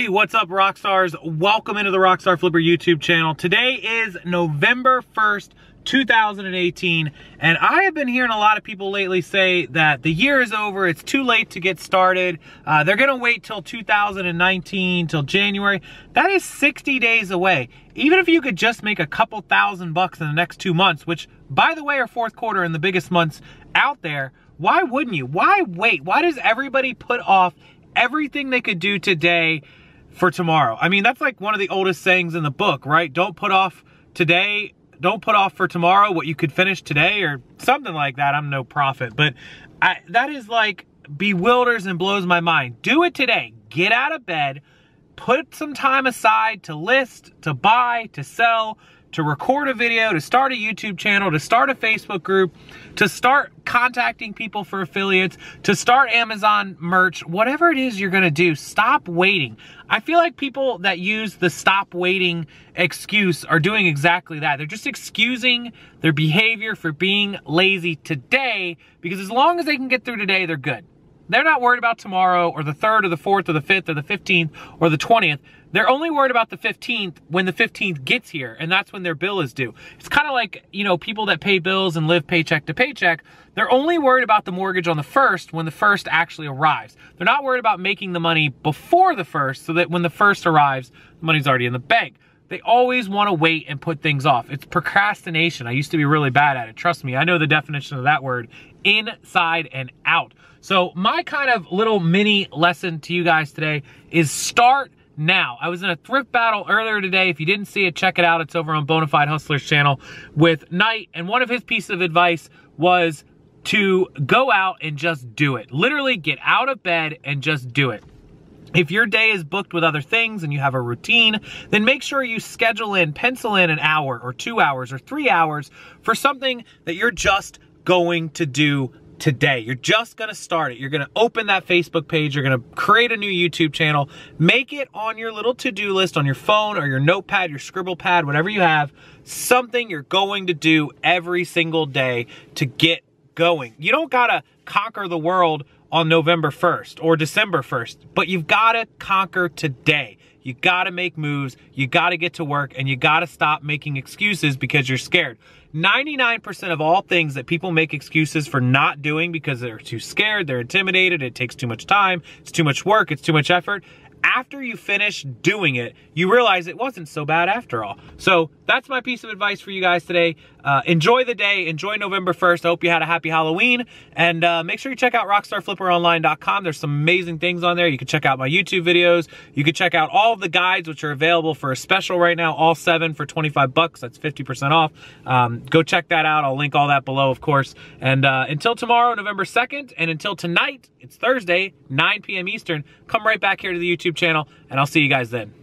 Hey, what's up, rock stars? Welcome into the Rockstar Flipper YouTube channel. Today is November 1st, 2018, and I have been hearing a lot of people lately say that the year is over, it's too late to get started. They're gonna wait till 2019, till January. That is 60 days away. Even if you could just make a couple $1,000 in the next 2 months, which, by the way, are fourth quarter and the biggest months out there, why wouldn't you? Why wait? Why does everybody put off everything they could do today for tomorrow? I mean, that's like one of the oldest sayings in the book, right? Don't put off today, don't put off for tomorrow what you could finish today, or something like that. I'm no prophet, but that is like bewilders and blows my mind. Do it today. Get out of bed, put some time aside to list, to buy, to sell, to record a video, to start a YouTube channel, to start a Facebook group, to start contacting people for affiliates, to start Amazon merch, whatever it is you're gonna do, stop waiting. I feel like people that use the stop waiting excuse are doing exactly that. They're just excusing their behavior for being lazy today, because as long as they can get through today, they're good. They're not worried about tomorrow or the 3rd or the 4th or the 5th or the 15th or the 20th. They're only worried about the 15th when the 15th gets here, and that's when their bill is due. It's kind of like, you know, people that pay bills and live paycheck to paycheck. They're only worried about the mortgage on the 1st when the 1st actually arrives. They're not worried about making the money before the 1st so that when the 1st arrives, the money's already in the bank. They always want to wait and put things off. It's procrastination. I used to be really bad at it. Trust me, I know the definition of that word inside and out. So my kind of little mini lesson to you guys today is start now. I was in a thrift battle earlier today. If you didn't see it, check it out. It's over on Bonafide Hustler's channel with Knight. And one of his pieces of advice was to go out and just do it. Literally get out of bed and just do it. If your day is booked with other things and you have a routine, then make sure you schedule in, pencil in an hour or 2 hours or 3 hours for something that you're just going to do today. You're just gonna start it. You're gonna open that Facebook page. You're gonna create a new YouTube channel. Make it on your little to-do list on your phone or your notepad, your scribble pad, whatever you have. Something you're going to do every single day to get going. You don't gotta conquer the world on November 1st or December 1st, but you've gotta conquer today. You gotta make moves, you gotta get to work, and you gotta stop making excuses because you're scared. 99% of all things that people make excuses for not doing because they're too scared, they're intimidated, it takes too much time, it's too much work, it's too much effort. After you finish doing it, you realize it wasn't so bad after all. So that's my piece of advice for you guys today. Enjoy the day, enjoy November 1st. I hope you had a happy Halloween, and make sure you check out rockstarflipperonline.com. There's some amazing things on there. You can check out my YouTube videos. You can check out all of the guides, which are available for a special right now, all 7 for 25 bucks. That's 50% off. Go check that out. I'll link all that below, of course. And until tomorrow, November 2nd, and until tonight, it's Thursday, 9 p.m. Eastern, come right back here to the YouTube channel, and I'll see you guys then.